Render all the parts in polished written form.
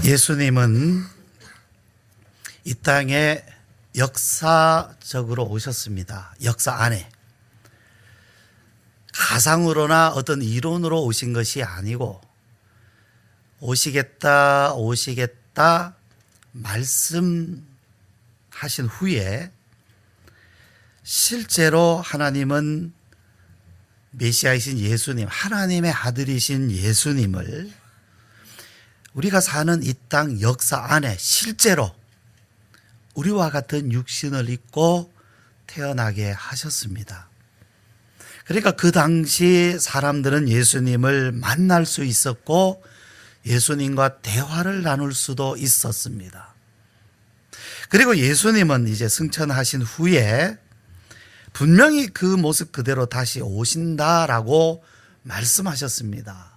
예수님은 이 땅에 역사적으로 오셨습니다. 역사 안에. 가상으로나 어떤 이론으로 오신 것이 아니고 오시겠다 말씀하신 후에 실제로 하나님은 메시아이신 예수님, 하나님의 아들이신 예수님을 우리가 사는 이 땅 역사 안에 실제로 우리와 같은 육신을 입고 태어나게 하셨습니다. 그러니까 그 당시 사람들은 예수님을 만날 수 있었고 예수님과 대화를 나눌 수도 있었습니다. 그리고 예수님은 이제 승천하신 후에 분명히 그 모습 그대로 다시 오신다라고 말씀하셨습니다.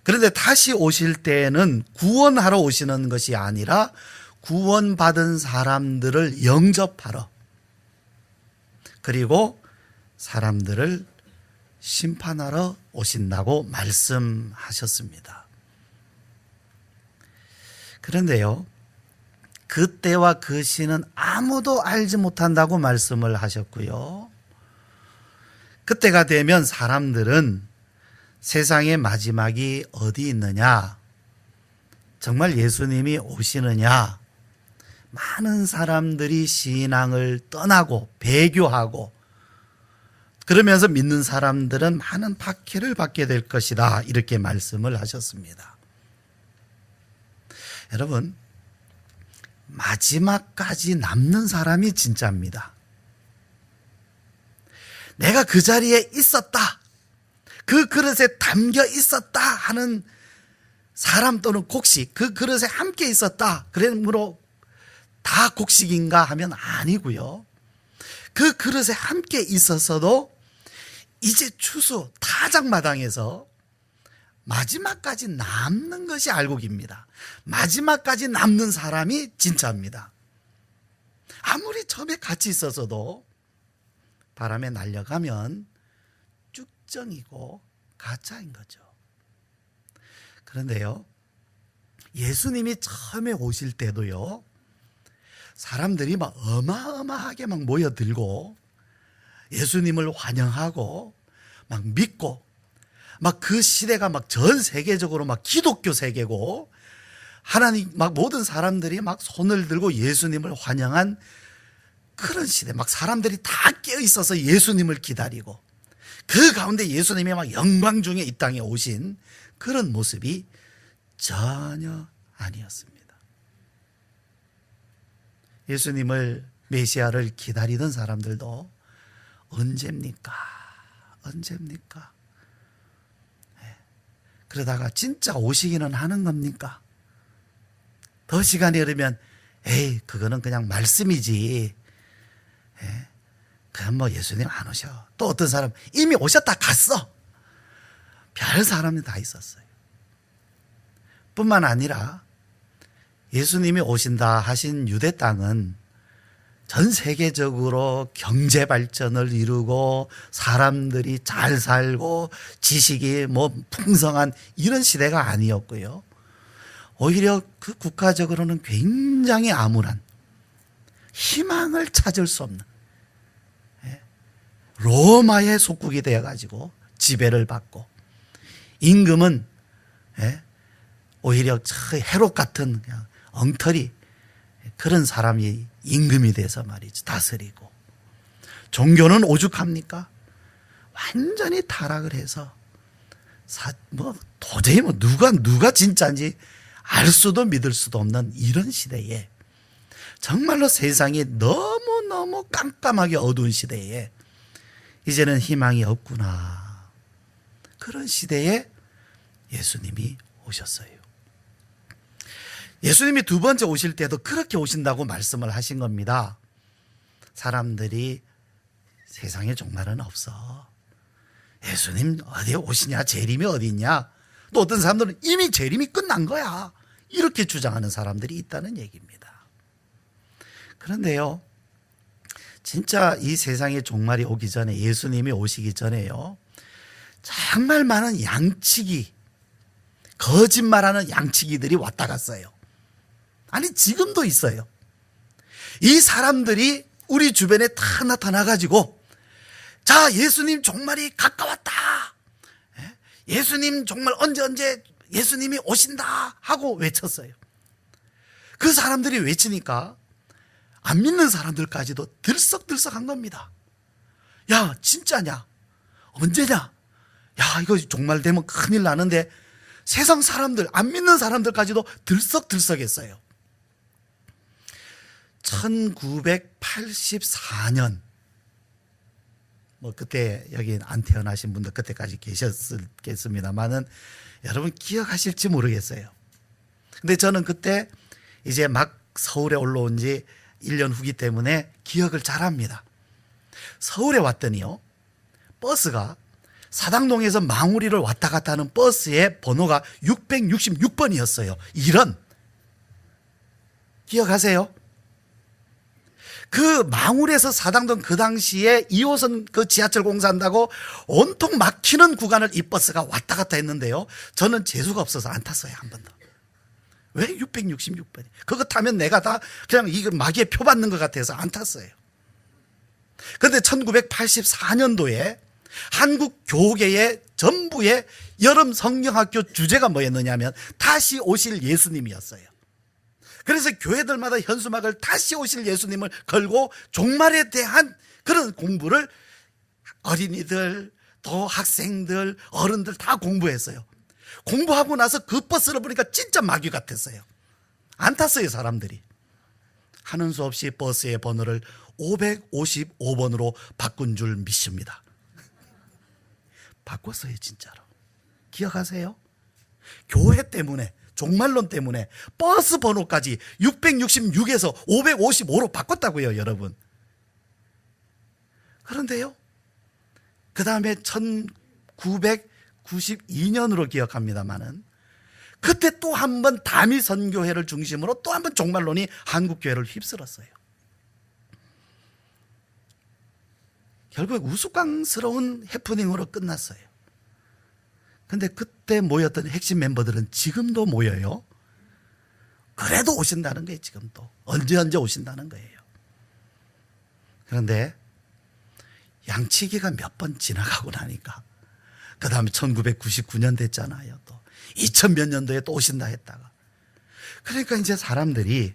그런데 다시 오실 때에는 구원하러 오시는 것이 아니라 구원받은 사람들을 영접하러, 그리고 사람들을 심판하러 오신다고 말씀하셨습니다. 그런데요, 그때와 그 시는 아무도 알지 못한다고 말씀을 하셨고요. 그때가 되면 사람들은 세상의 마지막이 어디 있느냐, 정말 예수님이 오시느냐, 많은 사람들이 신앙을 떠나고 배교하고 그러면서 믿는 사람들은 많은 박해를 받게 될 것이다, 이렇게 말씀을 하셨습니다. 여러분, 마지막까지 남는 사람이 진짜입니다. 내가 그 자리에 있었다, 그 그릇에 담겨 있었다 하는 사람 또는 곡식, 그 그릇에 함께 있었다, 그러므로 다 곡식인가 하면 아니고요. 그 그릇에 함께 있었어도 이제 추수 타작마당에서 마지막까지 남는 것이 알곡입니다. 마지막까지 남는 사람이 진짜입니다. 아무리 처음에 같이 있었어도 바람에 날려가면 쭉정이고 가짜인 거죠. 그런데요, 예수님이 처음에 오실 때도요, 사람들이 막 어마어마하게 막 모여들고 예수님을 환영하고 막 믿고, 막 그 시대가 막 전 세계적으로 막 기독교 세계고 하나님 막 모든 사람들이 막 손을 들고 예수님을 환영한 그런 시대, 막 사람들이 다 깨어 있어서 예수님을 기다리고 그 가운데 예수님이 막 영광 중에 이 땅에 오신 그런 모습이 전혀 아니었습니다. 예수님을, 메시아를 기다리던 사람들도 언제입니까? 그러다가 진짜 오시기는 하는 겁니까? 더 시간이 흐르면 에이, 그거는 그냥 말씀이지, 그럼 뭐 예수님 안 오셔. 또 어떤 사람 이미 오셨다 갔어. 별 사람이 다 있었어요. 뿐만 아니라 예수님이 오신다 하신 유대 땅은 전 세계적으로 경제 발전을 이루고 사람들이 잘 살고 지식이 뭐 풍성한 이런 시대가 아니었고요. 오히려 그 국가적으로는 굉장히 암울한, 희망을 찾을 수 없는 로마의 속국이 되어가지고 지배를 받고, 임금은 오히려 헤롯 같은 그냥 엉터리 그런 사람이 임금이 돼서 말이죠, 다스리고, 종교는 오죽합니까? 완전히 타락을 해서 도저히 누가 진짜인지 알 수도 믿을 수도 없는 이런 시대에, 정말로 세상이 너무너무 깜깜하게 어두운 시대에 이제는 희망이 없구나, 그런 시대에 예수님이 오셨어요. 예수님이 두 번째 오실 때도 그렇게 오신다고 말씀을 하신 겁니다. 사람들이 세상에 종말은 없어, 예수님 어디에 오시냐, 재림이 어디 있냐, 또 어떤 사람들은 이미 재림이 끝난 거야, 이렇게 주장하는 사람들이 있다는 얘기입니다. 그런데요, 진짜 이 세상의 종말이 오기 전에, 예수님이 오시기 전에요, 정말 많은 양치기, 거짓말하는 양치기들이 왔다 갔어요. 아니 지금도 있어요. 이 사람들이 우리 주변에 다 나타나가지고 자 예수님 종말이 가까웠다, 예수님 정말 언제 예수님이 오신다 하고 외쳤어요. 그 사람들이 외치니까 안 믿는 사람들까지도 들썩들썩한 겁니다. 야 진짜냐, 언제냐, 야 이거 종말 되면 큰일 나는데 세상 사람들, 안 믿는 사람들까지도 들썩들썩했어요. 1984년, 뭐 그때 여기 안 태어나신 분들 그때까지 계셨겠습니다만은 여러분 기억하실지 모르겠어요. 근데 저는 그때 이제 막 서울에 올라온 지 1년 후기 때문에 기억을 잘합니다. 서울에 왔더니요, 버스가 사당동에서 망우리를 왔다 갔다 하는 버스의 번호가 666번이었어요. 이런, 기억하세요? 그 망우리에서 사당동 그 당시에 2호선 그 지하철 공사한다고 온통 막히는 구간을 이 버스가 왔다 갔다 했는데요, 저는 재수가 없어서 안 탔어요. 한 번도. 왜 666번이? 그거 타면 내가 다 그냥 이거 마귀에 표 받는 것 같아서 안 탔어요. 그런데 1984년도에 한국 교계의 전부의 여름 성경학교 주제가 뭐였느냐면 다시 오실 예수님이었어요. 그래서 교회들마다 현수막을 다시 오실 예수님을 걸고 종말에 대한 그런 공부를 어린이들, 또 학생들, 어른들 다 공부했어요. 공부하고 나서 그 버스를 보니까 진짜 마귀 같았어요. 안 탔어요. 사람들이 하는 수 없이 버스의 번호를 555번으로 바꾼 줄 믿습니다. 바꿨어요. 진짜로. 기억하세요? 교회 때문에, 종말론 때문에 버스 번호까지 666에서 555로 바꿨다고요. 여러분. 그런데요, 그 다음에 1992년으로 기억합니다마는 그때 또 한 번 다미 선교회를 중심으로 또 한 번 종말론이 한국교회를 휩쓸었어요. 결국 우스꽝스러운 해프닝으로 끝났어요. 근데 그때 모였던 핵심 멤버들은 지금도 모여요. 그래도 오신다는 거예요. 지금도 언제 오신다는 거예요. 그런데 양치기가 몇 번 지나가고 나니까 그 다음에 1999년 됐잖아요. 또 2000몇 년도에 또 오신다 했다가, 그러니까 이제 사람들이,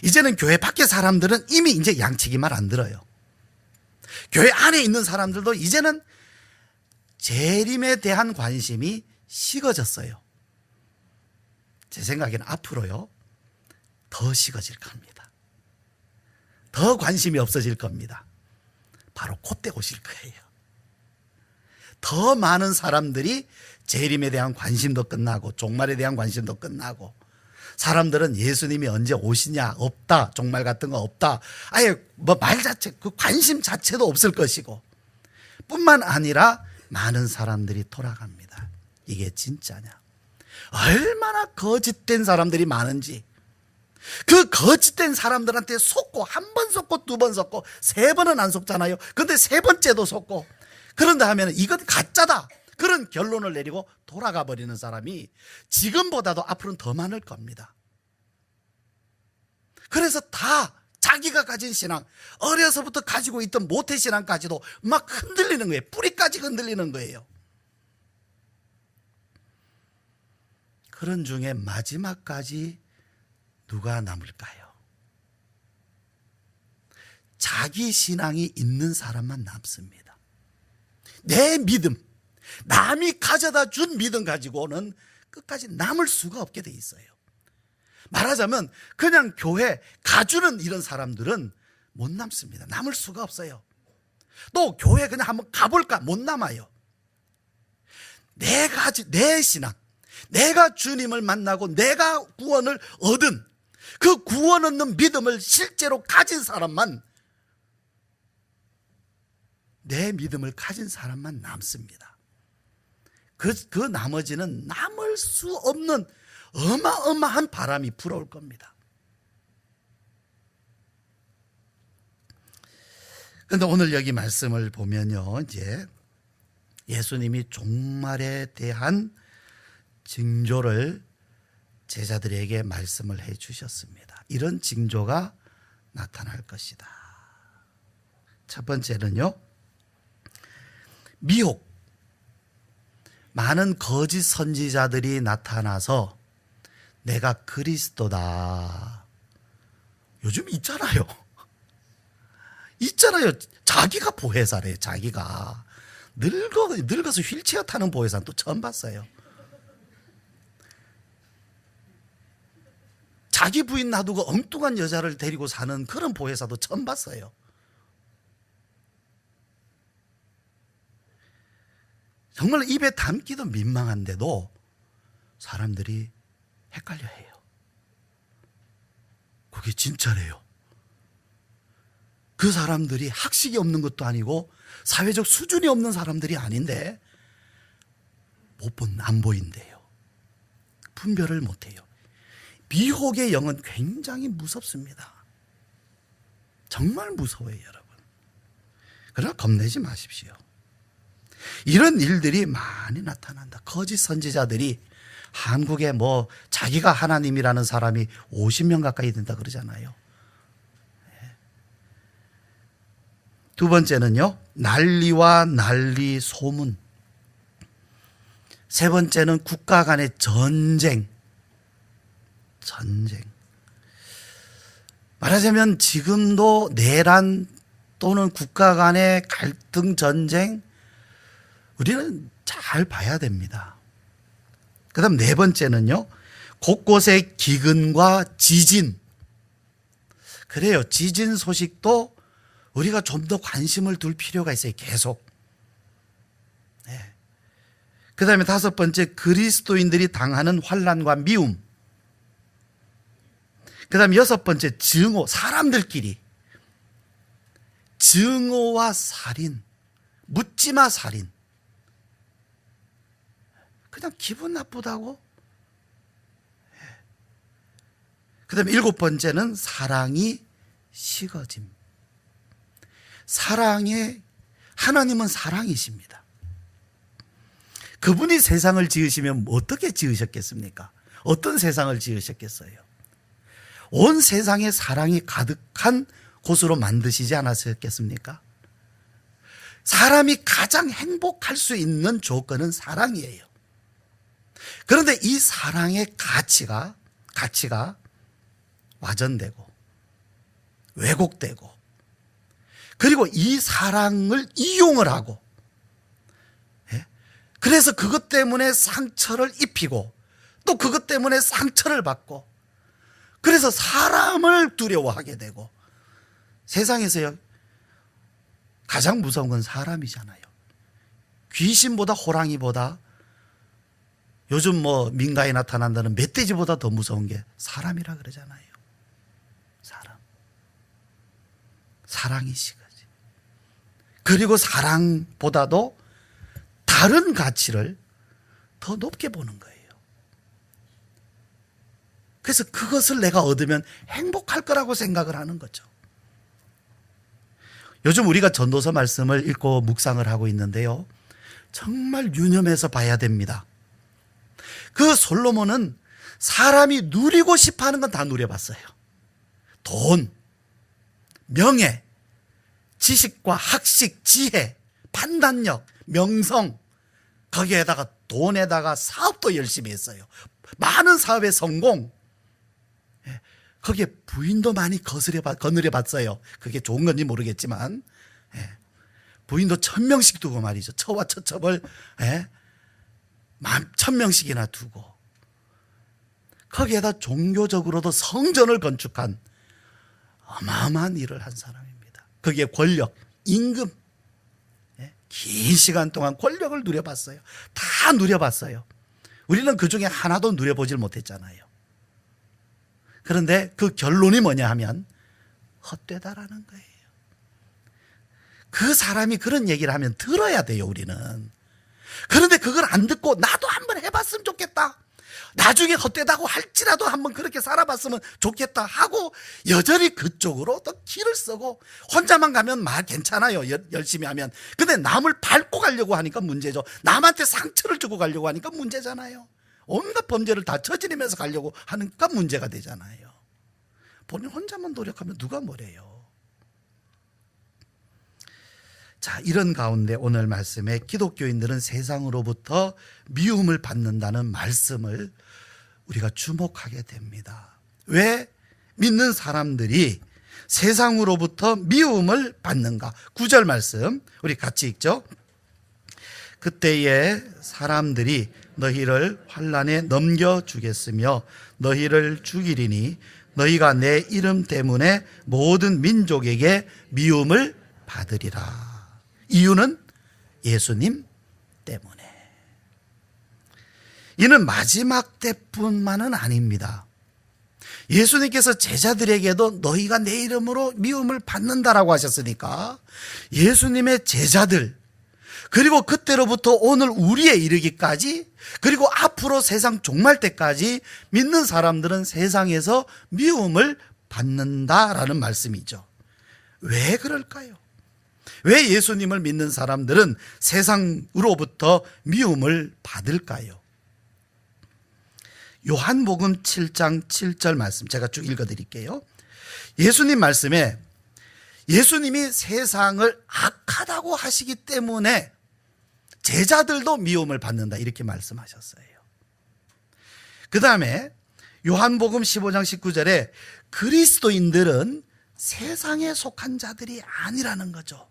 이제는 교회 밖에 사람들은 이미 이제 양치기 말 안 들어요. 교회 안에 있는 사람들도 이제는 재림에 대한 관심이 식어졌어요. 제 생각에는 앞으로요 더 식어질 겁니다. 더 관심이 없어질 겁니다. 바로 그때 오실 거예요. 더 많은 사람들이 재림에 대한 관심도 끝나고 종말에 대한 관심도 끝나고, 사람들은 예수님이 언제 오시냐, 없다, 종말 같은 거 없다, 아예 뭐 말 자체, 그 관심 자체도 없을 것이고, 뿐만 아니라 많은 사람들이 돌아갑니다. 이게 진짜냐? 얼마나 거짓된 사람들이 많은지, 그 거짓된 사람들한테 속고, 한 번 속고 두 번 속고 세 번은 안 속잖아요. 근데 세 번째도 속고, 그런다 하면 이건 가짜다, 그런 결론을 내리고 돌아가 버리는 사람이 지금보다도 앞으로는 더 많을 겁니다. 그래서 다 자기가 가진 신앙, 어려서부터 가지고 있던 모태신앙까지도 막 흔들리는 거예요. 뿌리까지 흔들리는 거예요. 그런 중에 마지막까지 누가 남을까요? 자기 신앙이 있는 사람만 남습니다. 내 믿음, 남이 가져다 준 믿음 가지고는 끝까지 남을 수가 없게 돼 있어요. 말하자면 그냥 교회 가주는 이런 사람들은 못 남습니다. 남을 수가 없어요. 또 교회 그냥 한번 가볼까? 못 남아요. 내 신앙, 내가 주님을 만나고 내가 구원을 얻은 그 구원 얻는 믿음을 실제로 가진 사람만, 내 믿음을 가진 사람만 남습니다. 그 나머지는 남을 수 없는 어마어마한 바람이 불어올 겁니다. 그런데 오늘 여기 말씀을 보면요, 이제 예수님이 종말에 대한 징조를 제자들에게 말씀을 해 주셨습니다. 이런 징조가 나타날 것이다. 첫 번째는요, 미혹. 많은 거짓 선지자들이 나타나서 내가 그리스도다. 요즘 있잖아요. 자기가 보혜사래요. 자기가 늙어서 휠체어 타는 보혜사는 또 처음 봤어요. 자기 부인 놔두고 엉뚱한 여자를 데리고 사는 그런 보혜사도 처음 봤어요. 정말 입에 담기도 민망한데도 사람들이 헷갈려 해요. 그게 진짜래요. 그 사람들이 학식이 없는 것도 아니고 사회적 수준이 없는 사람들이 아닌데 안 보인대요. 분별을 못해요. 미혹의 영은 굉장히 무섭습니다. 정말 무서워요, 여러분. 그러나 겁내지 마십시오. 이런 일들이 많이 나타난다. 거짓 선지자들이 한국에 자기가 하나님이라는 사람이 50명 가까이 된다 그러잖아요. 두 번째는요, 난리와 난리 소문. 세 번째는 국가 간의 전쟁. 말하자면 지금도 내란 또는 국가 간의 갈등 전쟁, 우리는 잘 봐야 됩니다. 그 다음 네 번째는요, 곳곳에 기근과 지진. 그래요. 지진 소식도 우리가 좀 더 관심을 둘 필요가 있어요. 계속. 네. 그 다음에 다섯 번째, 그리스도인들이 당하는 환난과 미움. 그 다음에 여섯 번째, 증오. 사람들끼리 증오와 살인, 묻지마 살인. 그냥 기분 나쁘다고. 그 다음에 일곱 번째는 사랑이 식어짐. 하나님은 사랑이십니다. 그분이 세상을 지으시면 어떻게 지으셨겠습니까? 어떤 세상을 지으셨겠어요? 온 세상에 사랑이 가득한 곳으로 만드시지 않았겠습니까? 사람이 가장 행복할 수 있는 조건은 사랑이에요. 그런데 이 사랑의 가치가 와전되고 왜곡되고, 그리고 이 사랑을 이용을 하고, 그래서 그것 때문에 상처를 입히고 또 그것 때문에 상처를 받고, 그래서 사람을 두려워하게 되고. 세상에서요, 가장 무서운 건 사람이잖아요. 귀신보다 호랑이보다, 요즘 민가에 나타난다는 멧돼지보다 더 무서운 게 사람이라 그러잖아요. 사랑이 식어지. 그리고 사랑보다도 다른 가치를 더 높게 보는 거예요. 그래서 그것을 내가 얻으면 행복할 거라고 생각을 하는 거죠. 요즘 우리가 전도서 말씀을 읽고 묵상을 하고 있는데요, 정말 유념해서 봐야 됩니다. 그 솔로몬은 사람이 누리고 싶어 하는 건 다 누려봤어요. 돈, 명예, 지식과 학식, 지혜, 판단력, 명성, 거기에다가 돈에다가 사업도 열심히 했어요. 많은 사업의 성공. 거기에 부인도 많이 거느려봤어요. 그게 좋은 건지 모르겠지만, 부인도 1000명씩 두고 말이죠. 처와 처첩을 1000명씩이나 두고, 거기에다 종교적으로도 성전을 건축한 어마어마한 일을 한 사람입니다. 거기에 권력, 임금, 긴 시간 동안 권력을 누려봤어요. 다 누려봤어요. 우리는 그 중에 하나도 누려보질 못했잖아요. 그런데 그 결론이 뭐냐 하면 헛되다라는 거예요. 그 사람이 그런 얘기를 하면 들어야 돼요, 우리는. 그런데 그걸 안 듣고 나도 한번 해봤으면 좋겠다, 나중에 헛되다고 할지라도 한번 그렇게 살아봤으면 좋겠다 하고 여전히 그쪽으로 또 길을 쓰고, 혼자만 가면 괜찮아요, 열심히 하면. 근데 남을 밟고 가려고 하니까 문제죠. 남한테 상처를 주고 가려고 하니까 문제잖아요. 온갖 범죄를 다 저지르면서 가려고 하니까 문제가 되잖아요. 본인 혼자만 노력하면 누가 뭐래요. 자, 이런 가운데 오늘 말씀에 기독교인들은 세상으로부터 미움을 받는다는 말씀을 우리가 주목하게 됩니다. 왜 믿는 사람들이 세상으로부터 미움을 받는가? 9절 말씀 우리 같이 읽죠. 그때에 사람들이 너희를 환난에 넘겨주겠으며 너희를 죽이리니 너희가 내 이름 때문에 모든 민족에게 미움을 받으리라. 이유는 예수님 때문에. 이는 마지막 때뿐만은 아닙니다. 예수님께서 제자들에게도 너희가 내 이름으로 미움을 받는다라고 하셨으니까 예수님의 제자들, 그리고 그때로부터 오늘 우리에 이르기까지, 그리고 앞으로 세상 종말 때까지 믿는 사람들은 세상에서 미움을 받는다라는 말씀이죠. 왜 그럴까요? 왜 예수님을 믿는 사람들은 세상으로부터 미움을 받을까요? 요한복음 7장 7절 말씀 제가 쭉 읽어드릴게요. 예수님 말씀에 예수님이 세상을 악하다고 하시기 때문에 제자들도 미움을 받는다 이렇게 말씀하셨어요. 그 다음에 요한복음 15장 19절에 그리스도인들은 세상에 속한 자들이 아니라는 거죠.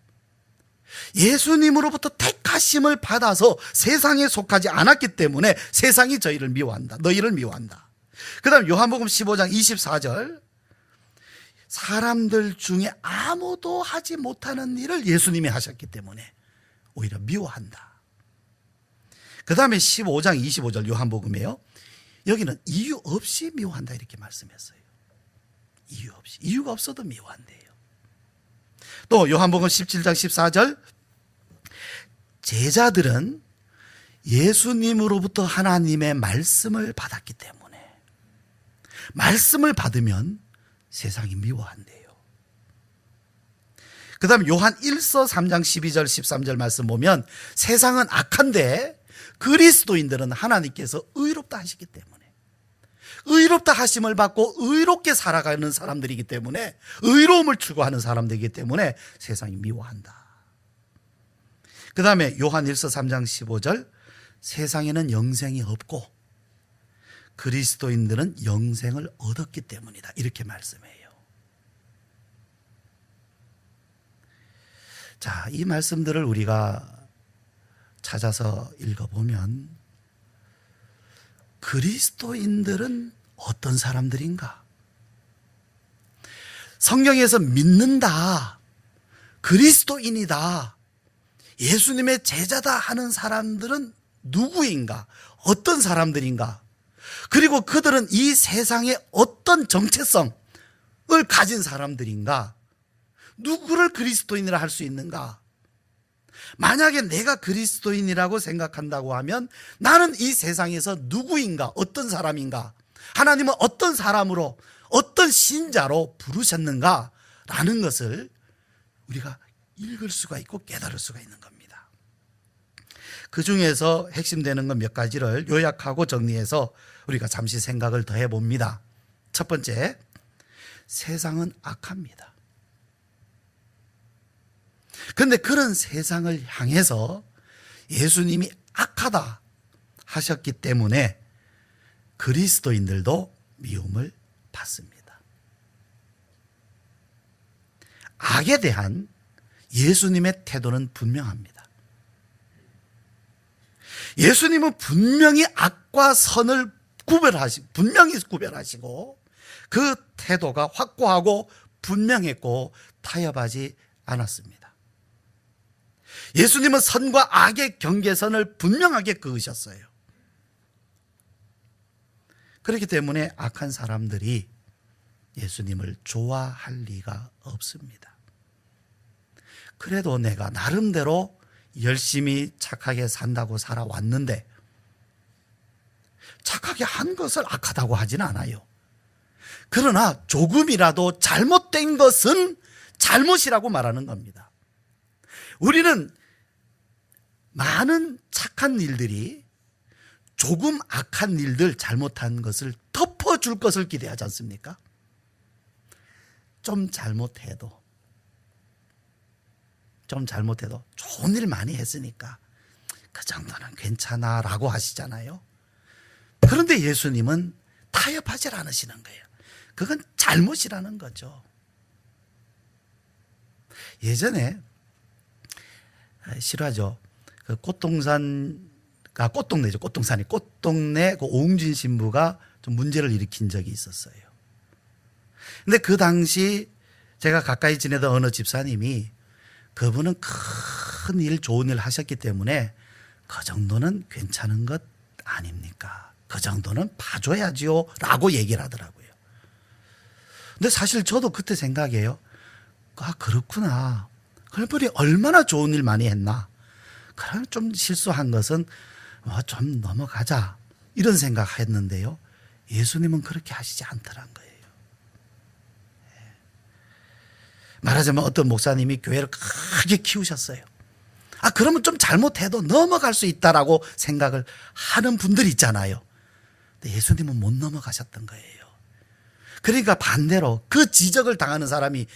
예수님으로부터 택하심을 받아서 세상에 속하지 않았기 때문에 세상이 저희를 미워한다. 너희를 미워한다. 그 다음 요한복음 15장 24절 사람들 중에 아무도 하지 못하는 일을 예수님이 하셨기 때문에 오히려 미워한다. 그 다음에 15장 25절 요한복음이에요. 여기는 이유 없이 미워한다 이렇게 말씀했어요. 이유 없이. 이유가 없어도 미워한대요. 또 요한복음 17장 14절 제자들은 예수님으로부터 하나님의 말씀을 받았기 때문에 말씀을 받으면 세상이 미워한대요. 그 다음 요한 1서 3장 12절 13절 말씀 보면 세상은 악한데 그리스도인들은 하나님께서 의롭다 하시기 때문에 의롭다 하심을 받고 의롭게 살아가는 사람들이기 때문에 의로움을 추구하는 사람들이기 때문에 세상이 미워한다. 그 다음에 요한 1서 3장 15절 세상에는 영생이 없고 그리스도인들은 영생을 얻었기 때문이다 이렇게 말씀해요. 자, 이 말씀들을 우리가 찾아서 읽어보면 그리스도인들은 어떤 사람들인가? 성경에서 믿는다, 그리스도인이다, 예수님의 제자다 하는 사람들은 누구인가? 어떤 사람들인가? 그리고 그들은 이 세상에 어떤 정체성을 가진 사람들인가? 누구를 그리스도인이라 할 수 있는가? 만약에 내가 그리스도인이라고 생각한다고 하면 나는 이 세상에서 누구인가? 어떤 사람인가? 하나님은 어떤 사람으로, 어떤 신자로 부르셨는가? 라는 것을 우리가 읽을 수가 있고 깨달을 수가 있는 겁니다. 그 중에서 핵심되는 것 몇 가지를 요약하고 정리해서 우리가 잠시 생각을 더 해봅니다. 첫 번째, 세상은 악합니다. 그런데 그런 세상을 향해서 예수님이 악하다 하셨기 때문에 그리스도인들도 미움을 받습니다. 악에 대한 예수님의 태도는 분명합니다. 예수님은 분명히 악과 선을 분명히 구별하시고 그 태도가 확고하고 분명했고 타협하지 않았습니다. 예수님은 선과 악의 경계선을 분명하게 그으셨어요. 그렇기 때문에 악한 사람들이 예수님을 좋아할 리가 없습니다. 그래도 내가 나름대로 열심히 착하게 산다고 살아왔는데 착하게 한 것을 악하다고 하진 않아요. 그러나 조금이라도 잘못된 것은 잘못이라고 말하는 겁니다. 우리는 많은 착한 일들이 조금 악한 일들, 잘못한 것을 덮어줄 것을 기대하지 않습니까? 좀 잘못해도 좋은 일 많이 했으니까 그 정도는 괜찮아 라고 하시잖아요. 그런데 예수님은 타협하지 않으시는 거예요. 그건 잘못이라는 거죠. 예전에 실화죠. 그 꽃동네 그 오웅진 신부가 좀 문제를 일으킨 적이 있었어요. 근데 그 당시 제가 가까이 지내던 어느 집사님이 그분은 큰 일, 좋은 일 하셨기 때문에 그 정도는 괜찮은 것 아닙니까? 그 정도는 봐줘야지요 라고 얘기를 하더라고요. 근데 사실 저도 그때 생각해요. 아, 그렇구나. 그분이 얼마나 좋은 일 많이 했나. 그럼 좀 실수한 것은 좀 넘어가자 이런 생각했는데요. 예수님은 그렇게 하시지 않더란 거예요. 말하자면 어떤 목사님이 교회를 크게 키우셨어요. 아, 그러면 좀 잘못해도 넘어갈 수 있다라고 생각을 하는 분들이 있잖아요. 근데 예수님은 못 넘어가셨던 거예요. 그러니까 반대로 그 지적을 당하는 사람이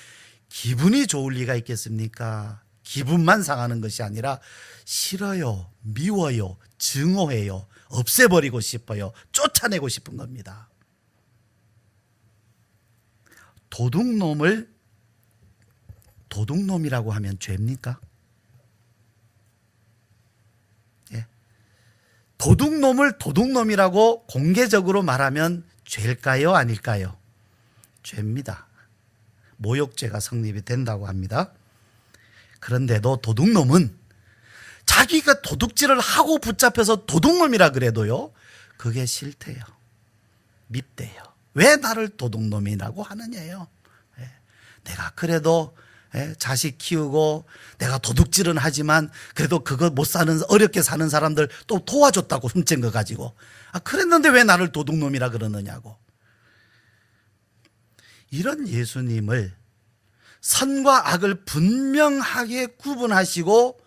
기분이 좋을 리가 있겠습니까? 기분만 상하는 것이 아니라 싫어요, 미워요, 증오해요, 없애버리고 싶어요, 쫓아내고 싶은 겁니다. 도둑놈이라고 하면 죄입니까? 예. 도둑놈을 도둑놈이라고 공개적으로 말하면 죄일까요? 아닐까요? 죄입니다. 모욕죄가 성립이 된다고 합니다. 그런데도 도둑놈은 자기가 도둑질을 하고 붙잡혀서 도둑놈이라 그래도요, 그게 싫대요. 밉대요. 왜 나를 도둑놈이라고 하느냐요. 내가 그래도 자식 키우고 내가 도둑질은 하지만 그래도 그거 못 사는, 어렵게 사는 사람들 또 도와줬다고 훔친 거 가지고, 아, 그랬는데 왜 나를 도둑놈이라 그러느냐고. 이런 예수님을, 선과 악을 분명하게 구분하시고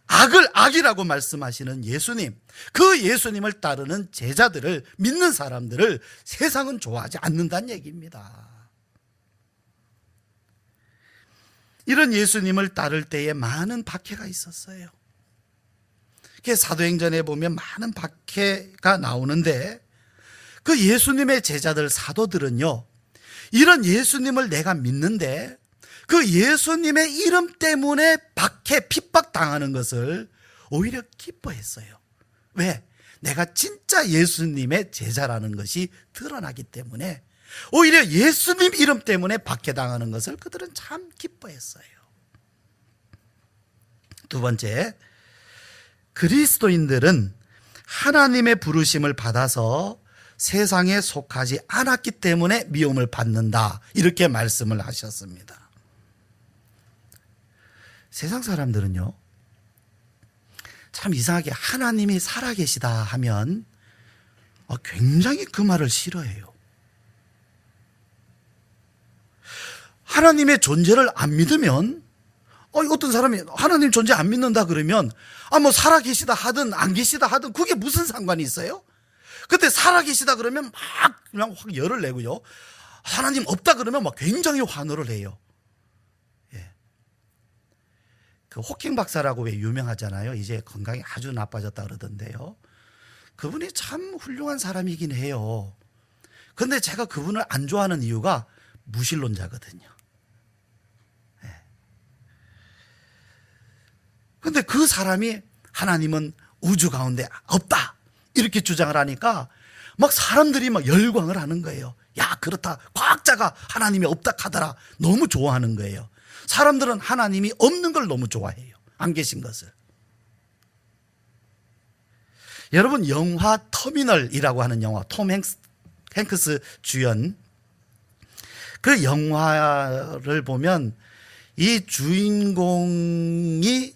악을 악이라고 말씀하시는 예수님, 그 예수님을 따르는 제자들을, 믿는 사람들을 세상은 좋아하지 않는다는 얘기입니다. 이런 예수님을 따를 때에 많은 박해가 있었어요. 사도행전에 보면 많은 박해가 나오는데, 그 예수님의 제자들, 사도들은요, 이런 예수님을 내가 믿는데 그 예수님의 이름 때문에 박해, 핍박당하는 것을 오히려 기뻐했어요. 왜? 내가 진짜 예수님의 제자라는 것이 드러나기 때문에 오히려 예수님 이름 때문에 박해당하는 것을 그들은 참 기뻐했어요. 두 번째, 그리스도인들은 하나님의 부르심을 받아서 세상에 속하지 않았기 때문에 미움을 받는다, 이렇게 말씀을 하셨습니다. 세상 사람들은요, 참 이상하게 하나님이 살아계시다 하면 굉장히 그 말을 싫어해요. 하나님의 존재를 안 믿으면, 어떤 사람이 하나님 존재 안 믿는다 그러면, 뭐 살아계시다 하든 안 계시다 하든 그게 무슨 상관이 있어요? 그때 살아계시다 그러면 그냥 확 열을 내고요, 하나님 없다 그러면 굉장히 환호를 해요. 예. 그 호킹 박사라고 왜 유명하잖아요. 이제 건강이 아주 나빠졌다 그러던데요. 그분이 참 훌륭한 사람이긴 해요. 그런데 제가 그분을 안 좋아하는 이유가 무신론자거든요. 그런데 그 사람이 하나님은 우주 가운데 없다 이렇게 주장을 하니까 사람들이 열광을 하는 거예요. 야, 그렇다, 과학자가 하나님이 없다 하더라. 너무 좋아하는 거예요. 사람들은 하나님이 없는 걸 너무 좋아해요, 안 계신 것을. 여러분, 영화 터미널이라고 하는 영화, 톰 행크스 주연, 그 영화를 보면 이 주인공이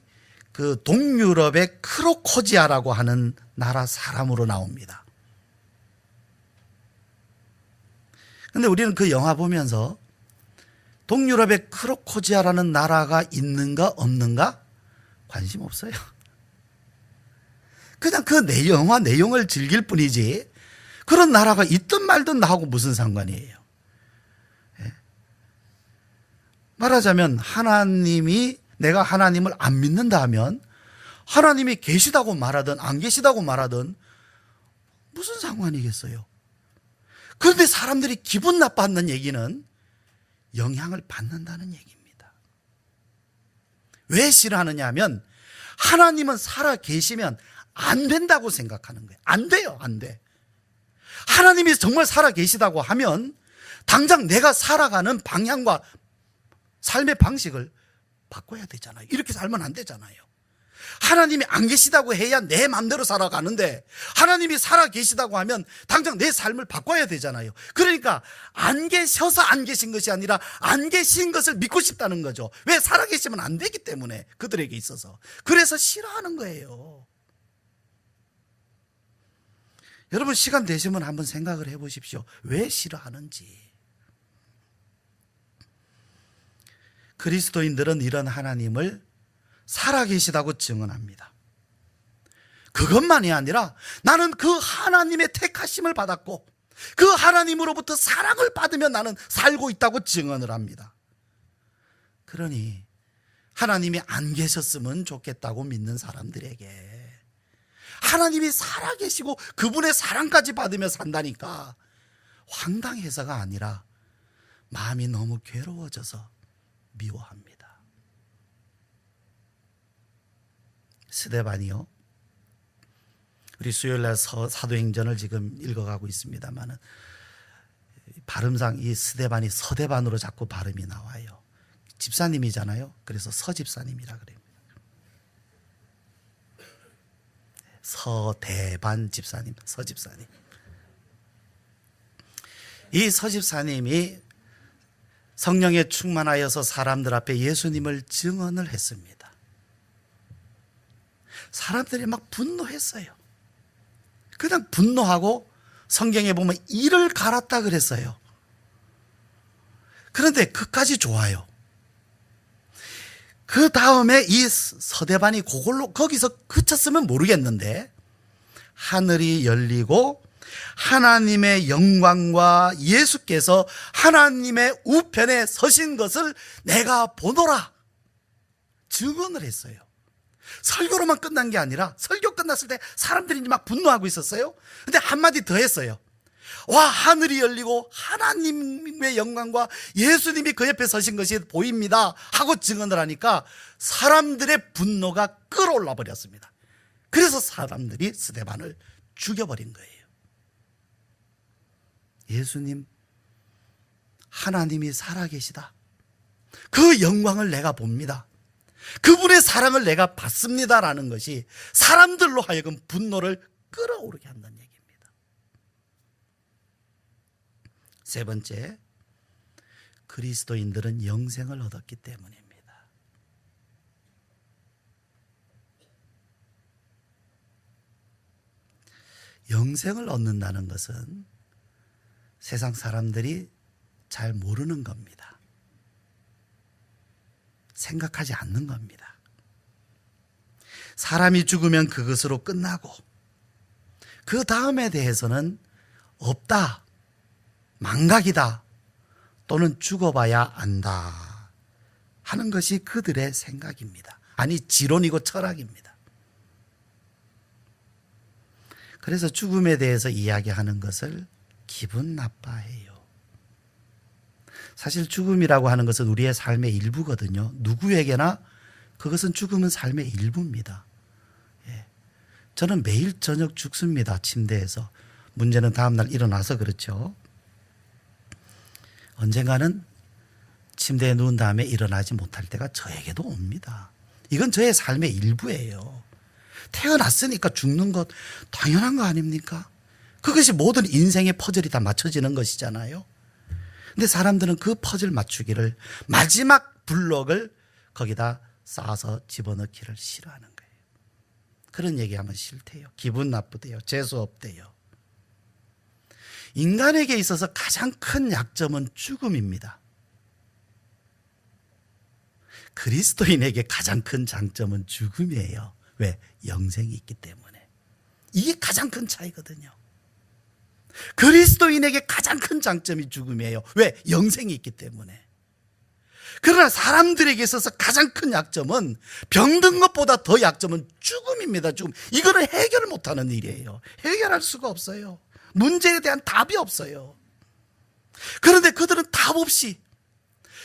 그 동유럽의 크로코지아라고 하는 나라 사람으로 나옵니다. 근데 우리는 그 영화 보면서 동유럽의 크로코지아라는 나라가 있는가 없는가 관심 없어요. 그냥 그 영화 내용을 즐길 뿐이지 그런 나라가 있든 말든 나하고 무슨 상관이에요. 예. 말하자면 내가 하나님을 안 믿는다 하면 하나님이 계시다고 말하든 안 계시다고 말하든 무슨 상관이겠어요. 그런데 사람들이 기분 나빠하는 얘기는 영향을 받는다는 얘기입니다. 왜 싫어하느냐 하면 하나님은 살아 계시면 안 된다고 생각하는 거예요. 안 돼요. 안 돼. 하나님이 정말 살아 계시다고 하면 당장 내가 살아가는 방향과 삶의 방식을 바꿔야 되잖아요. 이렇게 살면 안 되잖아요. 하나님이 안 계시다고 해야 내 마음대로 살아가는데 하나님이 살아 계시다고 하면 당장 내 삶을 바꿔야 되잖아요. 그러니까 안 계셔서 안 계신 것이 아니라 안 계신 것을 믿고 싶다는 거죠. 왜? 살아 계시면 안 되기 때문에 그들에게 있어서. 그래서 싫어하는 거예요. 여러분 시간 되시면 한번 생각을 해보십시오. 왜 싫어하는지. 그리스도인들은 이런 하나님을 살아계시다고 증언합니다. 그것만이 아니라 나는 그 하나님의 택하심을 받았고 그 하나님으로부터 사랑을 받으며 나는 살고 있다고 증언을 합니다. 그러니 하나님이 안 계셨으면 좋겠다고 믿는 사람들에게 하나님이 살아계시고 그분의 사랑까지 받으며 산다니까 황당해서가 아니라 마음이 너무 괴로워져서 미워합니다. 스데반이요. 우리 수요일날 사도행전을 지금 읽어가고 있습니다만 발음상 이 스데반이 서대반으로 자꾸 발음이 나와요. 집사님이잖아요. 그래서 서집사님이라 그래요. 서대반 집사님, 서집사님. 이 서집사님이 성령에 충만하여서 사람들 앞에 예수님을 증언을 했습니다. 사람들이 막 분노했어요. 그냥 분노하고 성경에 보면 이를 갈았다 그랬어요. 그런데 그까지 좋아요. 그 다음에 이 서대반이 그걸로 거기서 그쳤으면 모르겠는데 하늘이 열리고 하나님의 영광과 예수께서 하나님의 우편에 서신 것을 내가 보노라 증언을 했어요. 설교로만 끝난 게 아니라 설교 끝났을 때 사람들이 막 분노하고 있었어요. 근데 한마디 더 했어요. 와, 하늘이 열리고 하나님의 영광과 예수님이 그 옆에 서신 것이 보입니다 하고 증언을 하니까 사람들의 분노가 끌어올라 버렸습니다. 그래서 사람들이 스데반을 죽여버린 거예요. 예수님, 하나님이 살아계시다. 그 영광을 내가 봅니다. 그분의 사랑을 내가 받습니다라는 것이 사람들로 하여금 분노를 끌어오르게 한다는 얘기입니다. 세 번째, 그리스도인들은 영생을 얻었기 때문입니다. 영생을 얻는다는 것은 세상 사람들이 잘 모르는 겁니다. 생각하지 않는 겁니다. 사람이 죽으면 그것으로 끝나고 그 다음에 대해서는 없다, 망각이다, 또는 죽어봐야 안다 하는 것이 그들의 생각입니다. 아니, 지론이고 철학입니다. 그래서 죽음에 대해서 이야기하는 것을 기분 나빠해요. 사실 죽음이라고 하는 것은 우리의 삶의 일부거든요. 누구에게나 그것은 죽음은 삶의 일부입니다. 예. 저는 매일 저녁 죽습니다. 침대에서. 문제는 다음날 일어나서 그렇죠. 언젠가는 침대에 누운 다음에 일어나지 못할 때가 저에게도 옵니다. 이건 저의 삶의 일부예요. 태어났으니까 죽는 것 당연한 거 아닙니까? 그것이 모든 인생의 퍼즐이 다 맞춰지는 것이잖아요. 근데 사람들은 그 퍼즐 맞추기를, 마지막 블록을 거기다 쌓아서 집어넣기를 싫어하는 거예요. 그런 얘기하면 싫대요. 기분 나쁘대요. 재수 없대요. 인간에게 있어서 가장 큰 약점은 죽음입니다. 그리스도인에게 가장 큰 장점은 죽음이에요. 왜? 영생이 있기 때문에. 이게 가장 큰 차이거든요. 그리스도인에게 가장 큰 장점이 죽음이에요. 왜? 영생이 있기 때문에. 그러나 사람들에게 있어서 가장 큰 약점은, 병든 것보다 더 약점은 죽음입니다. 죽음. 이거는 해결 못하는 일이에요. 해결할 수가 없어요. 문제에 대한 답이 없어요. 그런데 그들은 답 없이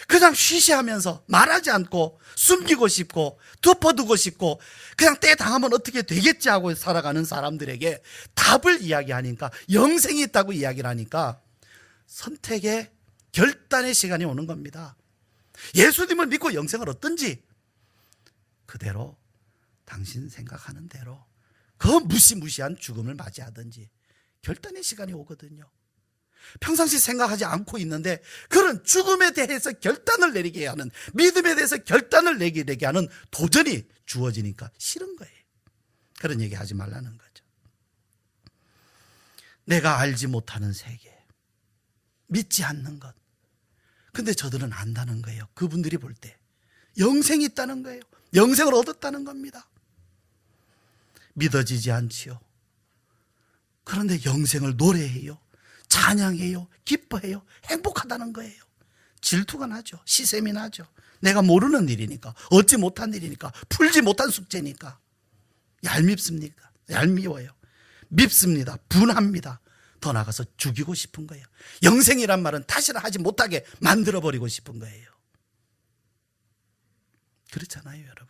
그냥 쉬쉬하면서 말하지 않고 숨기고 싶고 덮어두고 싶고 그냥 때 당하면 어떻게 되겠지 하고 살아가는 사람들에게 답을 이야기하니까, 영생이 있다고 이야기를 하니까 선택의 결단의 시간이 오는 겁니다. 예수님을 믿고 영생을 얻든지 그대로 당신 생각하는 대로 그 무시무시한 죽음을 맞이하든지 결단의 시간이 오거든요. 평상시 생각하지 않고 있는데 그런 죽음에 대해서 결단을 내리게 하는, 믿음에 대해서 결단을 내리게 하는 도전이 주어지니까 싫은 거예요. 그런 얘기 하지 말라는 거죠. 내가 알지 못하는 세계, 믿지 않는 것. 근데 저들은 안다는 거예요. 그분들이 볼 때 영생이 있다는 거예요. 영생을 얻었다는 겁니다. 믿어지지 않지요. 그런데 영생을 노래해요. 찬양해요. 기뻐해요. 행복하다는 거예요. 질투가 나죠. 시샘이 나죠. 내가 모르는 일이니까, 얻지 못한 일이니까, 풀지 못한 숙제니까. 얄밉습니까? 얄미워요. 밉습니다. 분합니다. 더 나가서 죽이고 싶은 거예요. 영생이란 말은 다시는 하지 못하게 만들어버리고 싶은 거예요. 그렇잖아요, 여러분.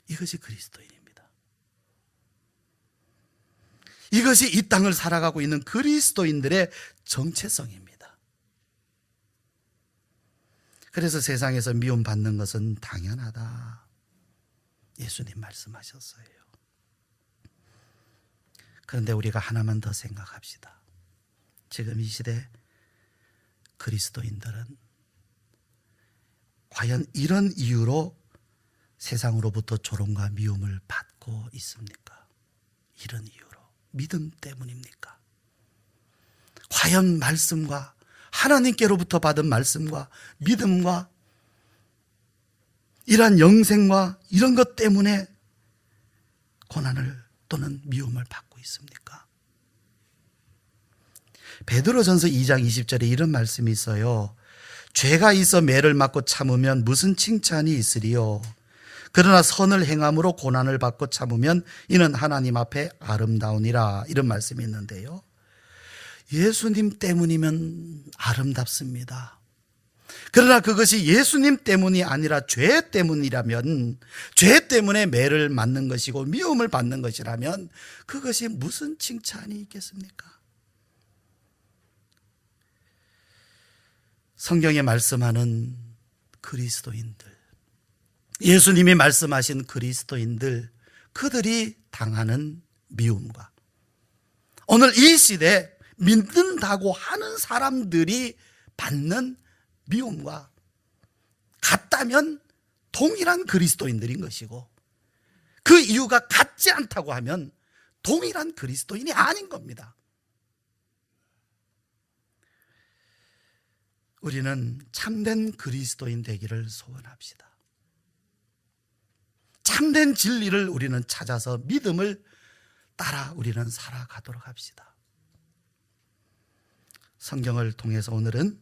이것이 그리스도인입니다. 이것이 이 땅을 살아가고 있는 그리스도인들의 정체성입니다. 그래서 세상에서 미움받는 것은 당연하다. 예수님 말씀하셨어요. 그런데 우리가 하나만 더 생각합시다. 지금 이 시대 그리스도인들은 과연 이런 이유로 세상으로부터 조롱과 미움을 받고 있습니까? 이런 이유로. 믿음 때문입니까? 과연 말씀과, 하나님께로부터 받은 말씀과 믿음과 이러한 영생과 이런 것 때문에 고난을 또는 미움을 받고 있습니까? 베드로전서 2장 20절에 이런 말씀이 있어요. 죄가 있어 매를 맞고 참으면 무슨 칭찬이 있으리요? 그러나 선을 행함으로 고난을 받고 참으면 이는 하나님 앞에 아름다우니라. 이런 말씀이 있는데요. 예수님 때문이면 아름답습니다. 그러나 그것이 예수님 때문이 아니라 죄 때문이라면, 죄 때문에 매를 맞는 것이고 미움을 받는 것이라면 그것이 무슨 칭찬이 있겠습니까? 성경에 말씀하는 그리스도인들, 예수님이 말씀하신 그리스도인들, 그들이 당하는 미움과 오늘 이 시대에 믿는다고 하는 사람들이 받는 미움과 같다면 동일한 그리스도인들인 것이고, 그 이유가 같지 않다고 하면 동일한 그리스도인이 아닌 겁니다. 우리는 참된 그리스도인 되기를 소원합시다. 참된 진리를 우리는 찾아서 믿음을 따라 우리는 살아가도록 합시다. 성경을 통해서 오늘은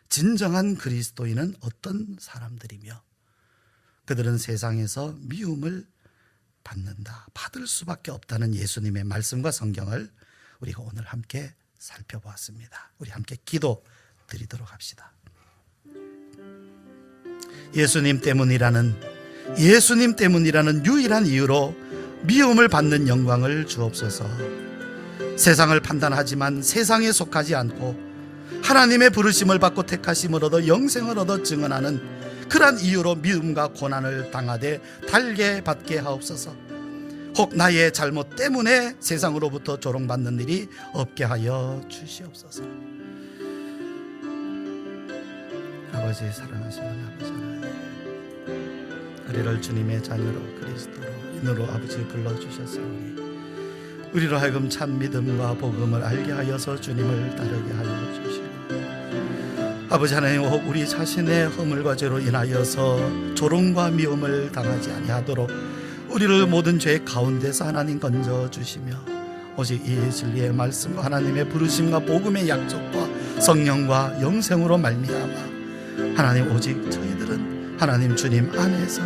진정한 그리스도인은 어떤 사람들이며 그들은 세상에서 미움을 받는다, 받을 수밖에 없다는 예수님의 말씀과 성경을 우리가 오늘 함께 살펴보았습니다. 우리 함께 기도 드리도록 합시다. 예수님 때문이라는 유일한 이유로 미움을 받는 영광을 주옵소서. 세상을 판단하지만 세상에 속하지 않고 하나님의 부르심을 받고 택하심을 얻어 영생을 얻어 증언하는 그러한 이유로 미움과 고난을 당하되 달게 받게 하옵소서. 혹 나의 잘못 때문에 세상으로부터 조롱받는 일이 없게 하여 주시옵소서. 아버지, 사랑하시는 아버지 하나님, 우리를 주님의 자녀로 그리스도로 인으로 아버지 불러주셨사오니 우리로 하여금 참 믿음과 복음을 알게 하여서 주님을 따르게 하여 주시고, 아버지 하나님, 혹 우리 자신의 허물과 죄로 인하여서 조롱과 미움을 당하지 아니하도록 우리를 모든 죄 가운데서 하나님 건져주시며 오직 이 진리의 말씀과 하나님의 부르심과 복음의 약속과 성령과 영생으로 말미암아 하나님 오직 저희들은 하나님 주님 안에서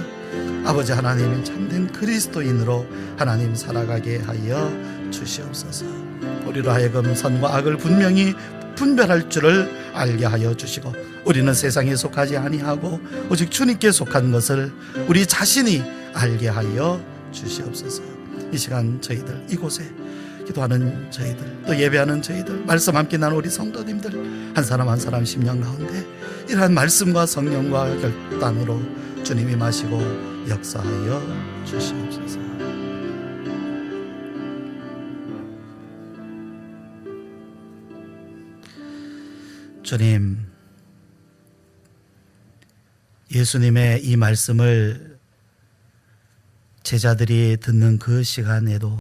아버지 하나님의 참된 그리스도인으로 하나님 살아가게 하여 주시옵소서. 우리로 하여금 선과 악을 분명히 분별할 줄을 알게 하여 주시고 우리는 세상에 속하지 아니하고 오직 주님께 속한 것을 우리 자신이 알게 하여 주시옵소서. 이 시간 저희들 이곳에 기도하는 저희들 또 예배하는 저희들 말씀 함께 나눈 우리 성도님들 한 사람 한 사람 심령 가운데 이러한 말씀과 성령과 결단으로 주님이 마시고 역사하여 주시옵소서. 주님, 예수님의 이 말씀을 제자들이 듣는 그 시간에도